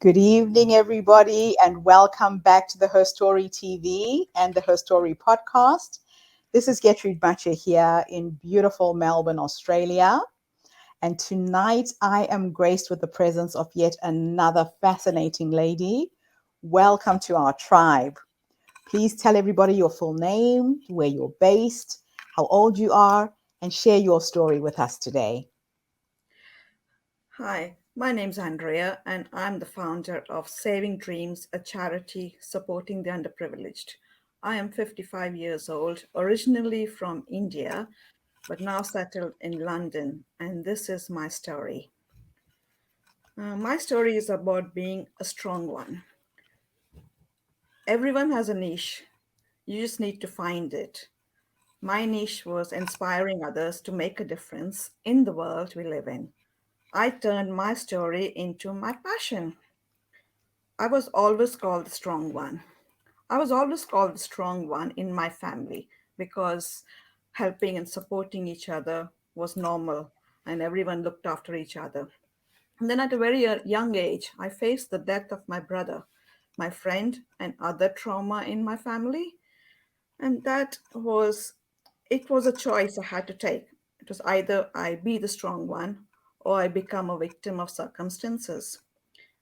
Good evening, everybody, and welcome back to the Her Story TV and the Her Story podcast. This is Gertrude Butcher here in beautiful Melbourne, Australia. And tonight I am graced with the presence of yet another fascinating lady. Welcome to our tribe. Please tell everybody your full name, where you're based, how old you are, and share your story with us today. Hi, my name's Andrea, and I'm the founder of Saving Dreams, a charity supporting the underprivileged. I am 55 years old, originally from India, but now settled in London, and this is my story. My story is about being a strong one. Everyone has a niche, you just need to find it. My niche was inspiring others to make a difference in the world we live in. I turned my story into my passion. I was always called the strong one. I was always called the strong one in my family because helping and supporting each other was normal and everyone looked after each other. And then at a very young age, I faced the death of my brother, my friend, and other trauma in my family. And it was a choice I had to take. It was either I be the strong one or I become a victim of circumstances.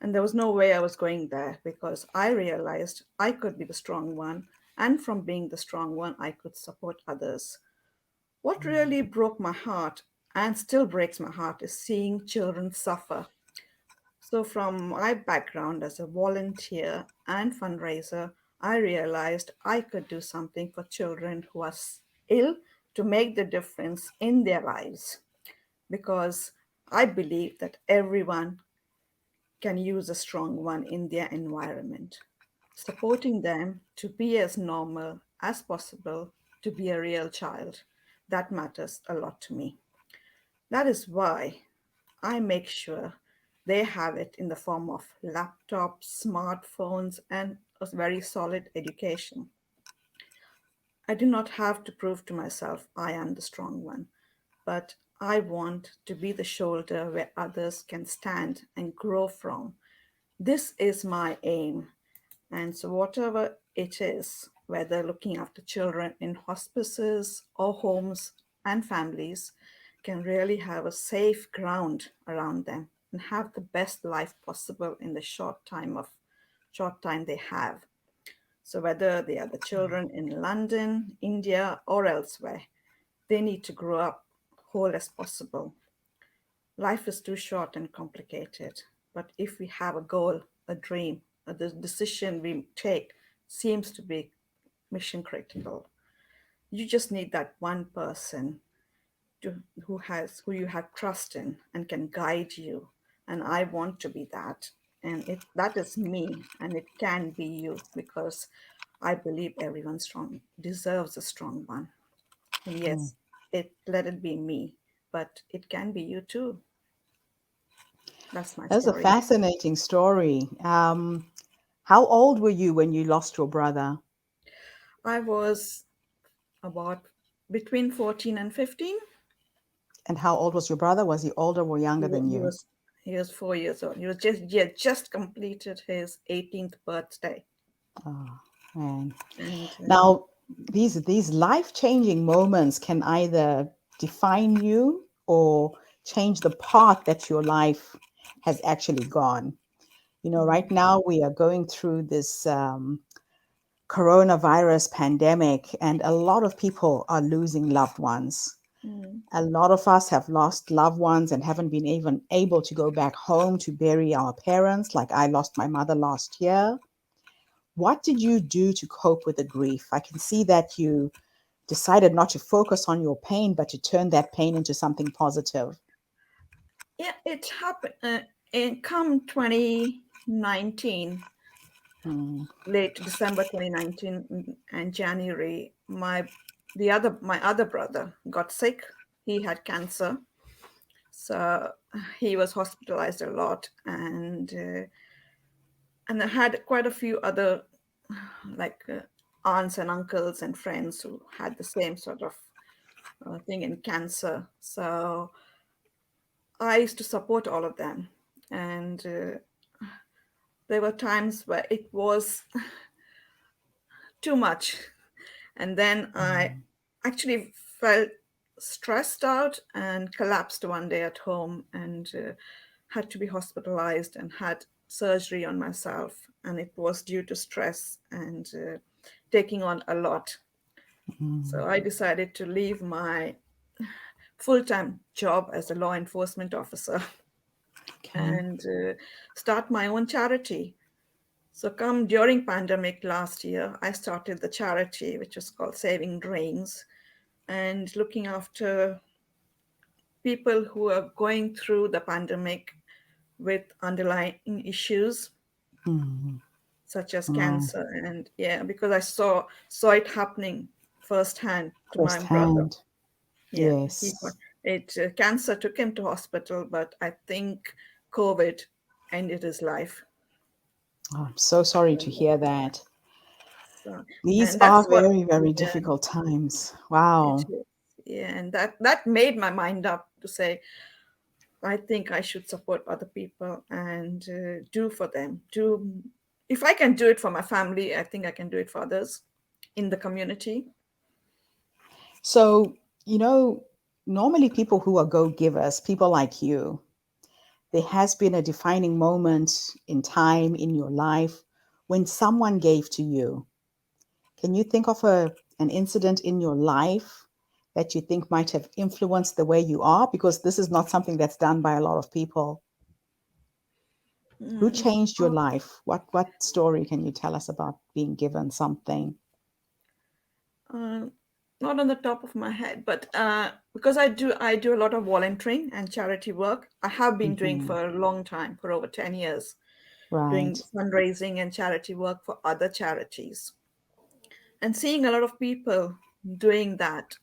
And there was no way I was going there because I realized I could be the strong one. And from being the strong one, I could support others. What really broke my heart and still breaks my heart is seeing children suffer. So, from my background as a volunteer and fundraiser, I realized I could do something for children who are ill to make the difference in their lives because I believe that everyone can use a strong one in their environment, supporting them to be as normal as possible, to be a real child. That matters a lot to me. That is why I make sure they have it in the form of laptops, smartphones, and a very solid education. I do not have to prove to myself I am the strong one, but I want to be the shoulder where others can stand and grow from. This is my aim. And so, whatever it is, whether looking after children in hospices or homes and families, can really have a safe ground around them and have the best life possible in the short time they have. So, whether they are the children in London, India, or elsewhere, they need to grow up whole as possible. Life is too short and complicated, but if we have a goal, a dream, the decision we take seems to be mission critical. You just need that one person who you have trust in and can guide you. And I want to be that. And that is me, and it can be you because I believe everyone strong deserves a strong one. And yes, it let it be me, but it can be you too. That's my That's a story. fascinating story. How old were you when you lost your brother? I was about between 14 and 15. And how old was your brother? Was he older or He, younger wa- than he you? was he was 4 years old. He had just completed his 18th birthday. Oh, man. And Now, these life-changing moments can either define you or change the path that your life has actually gone. Right mm, now we are going through this coronavirus pandemic, and a lot of people are losing loved ones. mm. A lot of us have lost loved ones and haven't been even able to go back home to bury our parents, like I lost my mother last year. What did you do to cope with the grief? I can see that you decided not to focus on your pain, but to turn that pain into something positive. Yeah, it happened in come 2019, Hmm. late December 2019 and January. My other brother got sick. He had cancer. So he was hospitalized a lot, and I had quite a few other like aunts and uncles and friends who had the same sort of thing in cancer. So I used to support all of them, and there were times where it was too much. And then I actually felt stressed out and collapsed one day at home, and had to be hospitalized and had surgery on myself. And it was due to stress and taking on a lot. So I decided to leave my full time job as a law enforcement officer Okay. and start my own charity. So come during pandemic last year, I started the charity which was called Saving Dreams, and looking after people who are going through the pandemic with underlying issues Mm. such as Wow. cancer. And yeah, because I saw it happening firsthand to my brother. Firsthand. Yeah, he got Yes. it. Cancer took him to hospital, but I think COVID ended his life. Oh, I'm so sorry to hear that. So, These and are that's what, very, very yeah, difficult times. it Wow. is. Yeah, and that made my mind up to say, I think I should support other people and do for them. Do if I can do it for my family, I think I can do it for others in the community. So, you know, normally people who are go givers, people like you, there has been a defining moment in time in your life when someone gave to you. Can you think of an incident in your life that you think might have influenced the way you are? Because this is not something that's done by a lot of people. Who Mm, changed your life? What story can you tell us about being given something? uh, Not on the top of my head, but because I do a lot of volunteering and charity work. I have been doing Hmm. for a long time, for over 10 years, doing Right. fundraising and charity work for other charities, and seeing a lot of people doing that.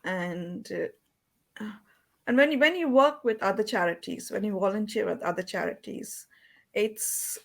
And when you work with other charities, when you volunteer with other charities, it's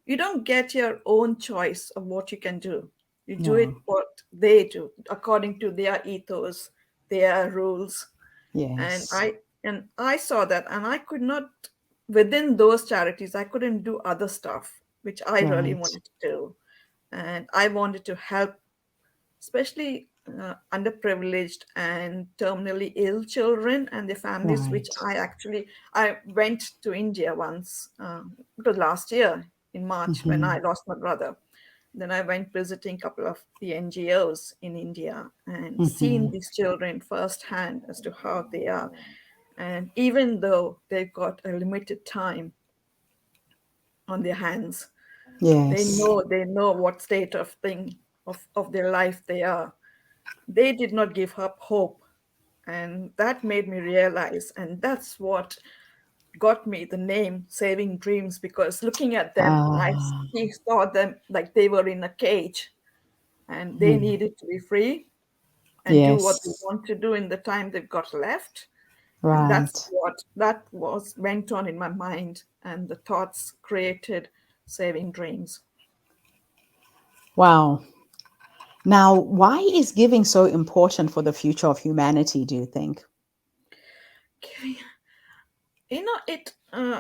you don't get your own choice of what you can do. You do it No. what they do according to their ethos, their rules. and Yes. i and I saw that, and I could not, within those charities, I couldn't do other stuff which I really Right. wanted to do. And I wanted to help, especially underprivileged and terminally ill children and their families, which Right. I went to India once. It was last year in March when I Hmm. lost my brother. Then I went visiting a couple of the NGOs in India and Hmm. seen these children firsthand as to how they are. And even though they've got a limited time on their hands, they Yes. know what state of thing of their life they are. They did not give up hope, and that made me realize, and that's what got me the name Saving Dreams, because looking at them, Ah. saw them like they were in a cage and they Hmm. needed to be free and do what they Yes. want to do in the time they've got left. And that's Right. what that was went on in my mind, and the thoughts created Saving Dreams. Wow. Now, why is giving so important for the future of humanity, do you think? Okay.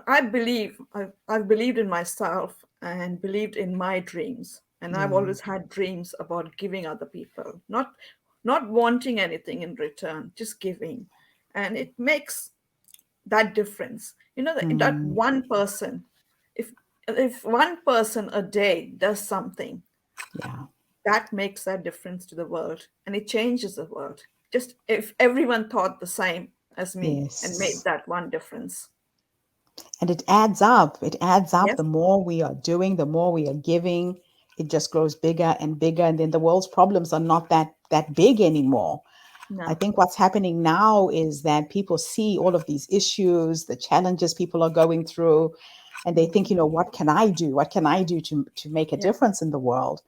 I've believed in myself and believed in my dreams, and I've Yeah. always had dreams about giving other people, not wanting anything in return, just giving. And it makes that difference, that Mm. one person, if one person a day does something, Yeah. that makes that difference to the world, and it changes the world. Just if everyone thought the same as me and made Yes. that one difference. And it adds up. It adds up. Yes. The more we are doing, the more we are giving, it just grows bigger and bigger. And then the world's problems are not that big anymore. I No. think what's happening now is that people see all of these issues, the challenges people are going through, and they think, Mhm. what can I do? What can I do to make a Yeah. difference in the world?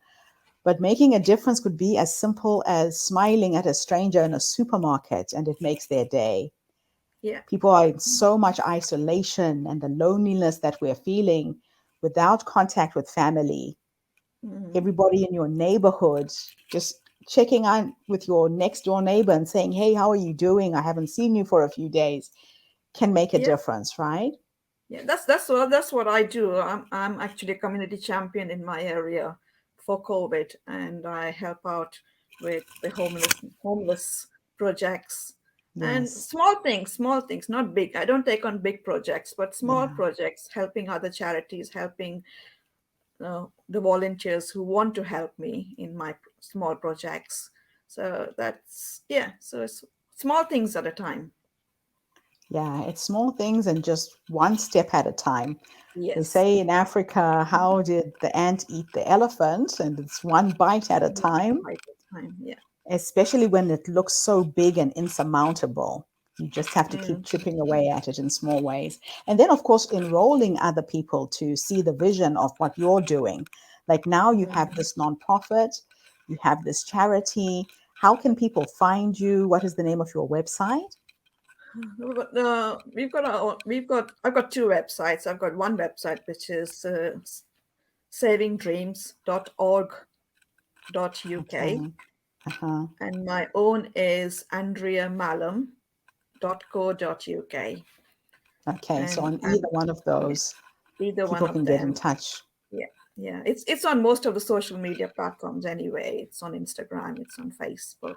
But making a difference could be as simple as smiling at a stranger in a supermarket and it makes their day. Yeah. People are in so much isolation and the loneliness that we're feeling without contact with family. Mhm. Everybody in your neighborhood, just checking on with your next door neighbor and saying, "Hey, how are you doing? I haven't seen you for a few days," can make a Yeah. difference, right? Yeah, that's what I do. I'm actually a community champion in my area for COVID, and I help out with the homeless projects and Yes. small things, not big. I don't take on big projects, but small Yeah. projects, helping other charities, helping the volunteers who want to help me in my small projects. So that's yeah. So it's small things at a time. Yeah. It's small things and just one step at a time. They Yes. say in Africa, how did the ant eat the elephant? And it's one bite at a time, Right at time. Yeah. especially when it looks so big and insurmountable. You just have to keep Mm. chipping away at it in small ways. And then, of course, enrolling other people to see the vision of what you're doing. Like now you have Mm. this nonprofit, you have this charity. How can people find you? What is the name of your website? I've got two websites. I've got one website which is savingdreams.org.uk, Okay. Uh-huh. and my own is andreamalam.co.uk. Okay. So on And either one of yeah, those, either one people of can get in them. touch. Yeah, yeah. It's on most of the social media platforms anyway. It's on Instagram, it's on Facebook,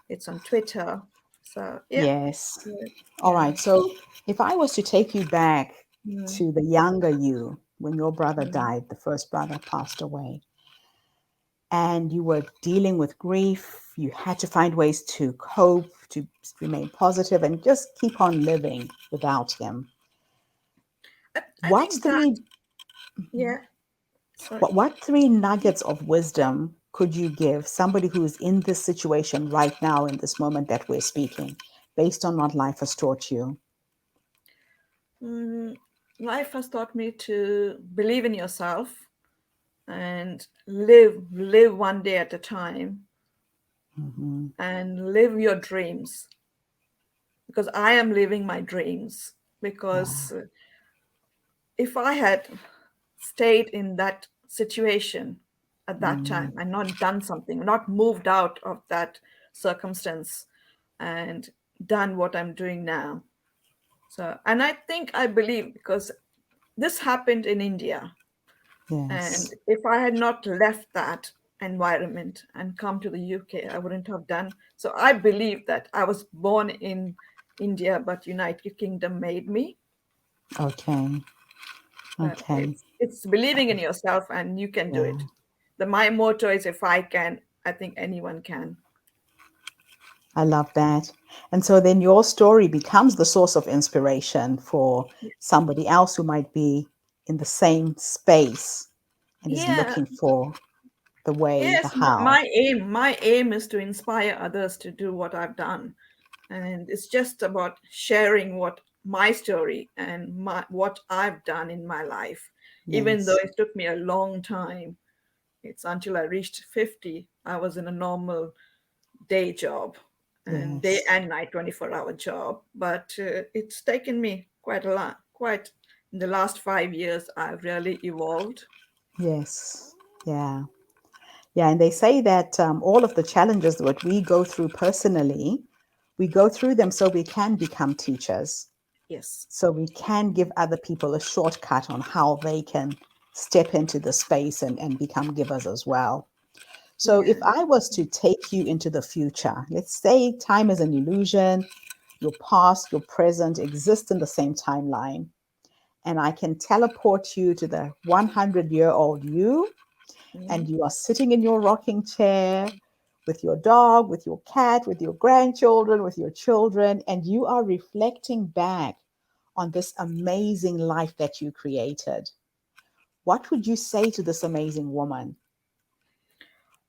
it's on Twitter. So yeah, Yes. yeah, All yeah. right. So if I was to take you back Mm, to the younger you when your brother mm. died, the first brother passed away, and you were dealing with grief, you had to find ways to cope, to remain positive, and just keep on living without him. I What think that three yeah. Sorry. what three nuggets of wisdom could you give somebody who is in this situation right now in this moment that we're speaking, based on what life has taught you? Mm, life has taught me to believe in yourself and live one day at a time Hmm. and live your dreams, because I am living my dreams. Yeah. Because if I had stayed in that situation at that Mm. time and not done something, not moved out of that circumstance and done what I'm doing now. So, and I believe, because this happened in India. And Yes. if I had not left that environment and come to the UK, I wouldn't have done. So I believe that I was born in India, but United Kingdom made me. Okay. Okay. It's believing in yourself and you can do Yeah. it. My motto is, if I can, I think anyone can. I love that. And so then your story becomes the source of inspiration for somebody else who might be in the same space and is Yeah. looking for the way, the Yes, how. my aim is to inspire others to do what I've done, and it's just about sharing what my story and what I've done in my life. Even though Yes. it took me a long time, it's until I reached 50, I was in a normal day job, and day Yes. and night 24-hour job. But it's taken me quite a lot. Quite in the last 5 years, I've really evolved. Yes. Yeah. Yeah. And they say that all of the challenges that we go through personally, we go through them so we can become teachers. Yes. So we can give other people a shortcut on how they can step into the space and become givers as well. So if Yeah. I was to take you into the future, let's say time is an illusion, your past, your present exist in the same timeline, and I can teleport you to the 100-year-old you, and Mm. you are sitting in your rocking chair with your dog, with your cat, with your grandchildren, with your children, and you are reflecting back on this amazing life that you created. What would you say to this amazing woman?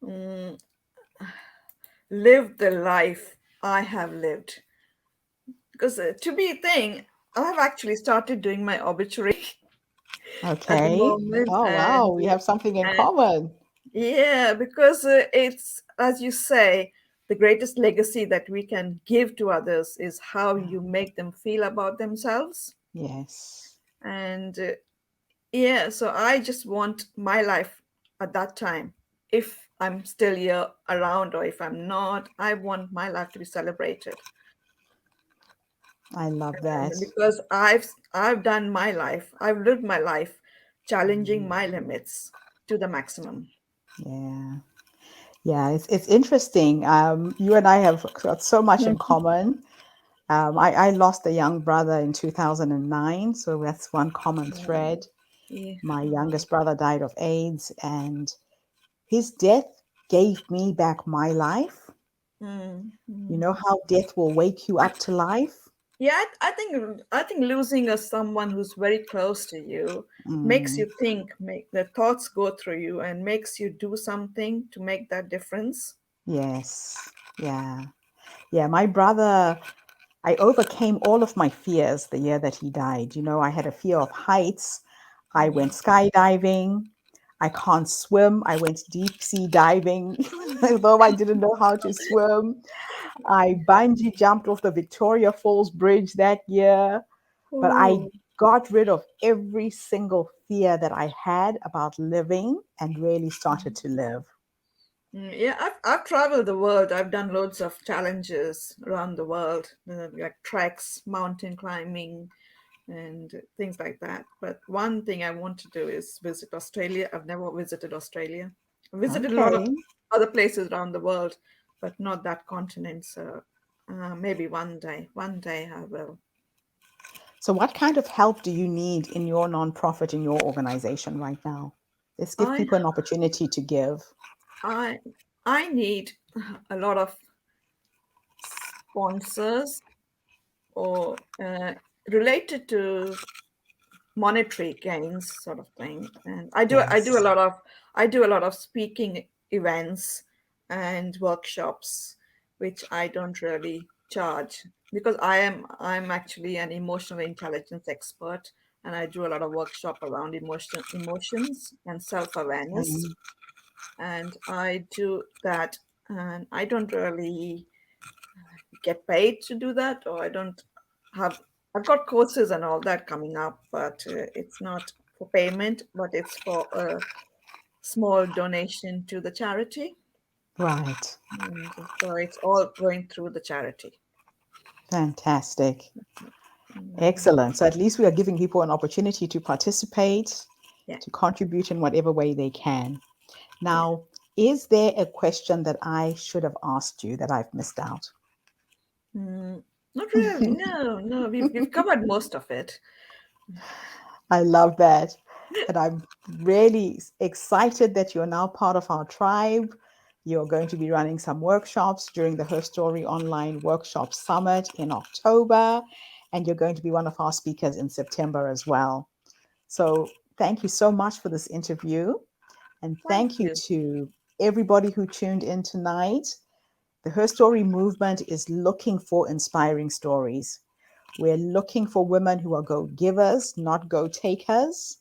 Mm. Live the life I have lived. Because to be a thing, I have actually started doing my obituary at the Okay. moment, Oh, wow. We have something in and common. yeah, because it's, as you say, the greatest legacy that we can give to others is how Yeah. you make them feel about themselves. Yes. And yeah, so I just want my life at that time. If I'm still here around or if I'm not, I want my life to be celebrated. I love that. because I've done my life. I've lived my life challenging my limits to the maximum. Yeah. Yeah, it's interesting. You and I have got so much in Mhm. common. I lost a young brother in 2009, so that's one common Mm, thread. yeah. My Mm, youngest brother died of AIDS, and his death gave me back my life. mm, You know mm. how death will wake you up to life? Yeah, I think losing a someone who's very close to you makes Mm, you think, make the thoughts go through you, and makes you do something to make that difference. yes. Yeah. Yeah. My brother, I overcame all of my fears the year that he died. You know, I had a fear of heights. I went Mm. skydiving. I can't swim. I went deep sea diving, although I didn't know how to swim. I bungee jumped off the Victoria Falls Bridge that year, but I Oh. got rid of every single fear that I had about living and really started to live. Yeah, I've traveled the world. I've done loads of challenges around the world, like treks, mountain climbing, and things like that. But one thing I want to do is visit Australia. I've never visited Australia. I visited a lot of Okay. other places around the world, but not that continent. So maybe one day I will. So, what kind of help do you need in your nonprofit, in your organization right now? Let's give I people an opportunity to give. I I need a lot of sponsors or related to monetary gains sort of thing. And I do a Yes. lot of speaking events and workshops, which I don't really charge because I'm actually an emotional intelligence expert, and I do a lot of workshop around emotions and self-awareness, Mm, and I do that, and I don't really get paid to do that, or I don't have. I've got courses and all that coming up, but it's not for payment, but it's for a small donation to the charity, right. and so it's all going through the charity. Fantastic. Mm, Excellent. So, at least we are giving people an opportunity to participate, yeah, to contribute in whatever way they can. yeah. Now, is there a question that I should have asked you that I've missed out? Mm, not really. No, no. We've covered most of it. I love that. And I'm really excited that you're now part of our tribe. You're going to be running some workshops during the Her Story Online Workshop Summit in October. And you're going to be one of our speakers in September as well. So thank you so much for this interview. And Thank thank you you. to everybody who tuned in tonight. The Her Story movement is looking for inspiring stories. We're looking for women who are go givers, not go takers.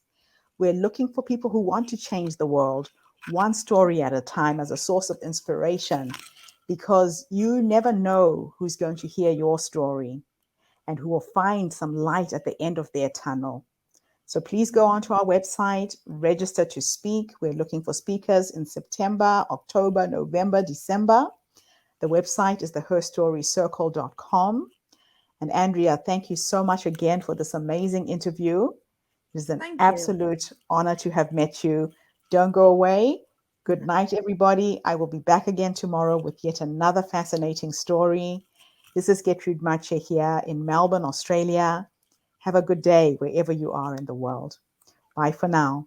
We're looking for people who want to change the world, one story at a time, as a source of inspiration, because you never know who's going to hear your story and who will find some light at the end of their tunnel. So please go onto our website, register to speak. We're looking for speakers in September, October, November, December. The website is the herstorycircle.com. And Andrea, thank you so much again for this amazing interview. It is an Thank you. absolute honor to have met you. Don't go away. Good Mhm. night, everybody. I will be back again tomorrow with yet another fascinating story. This is Gertrude Mache here in Melbourne, Australia. Have a good day wherever you are in the world. Bye for now.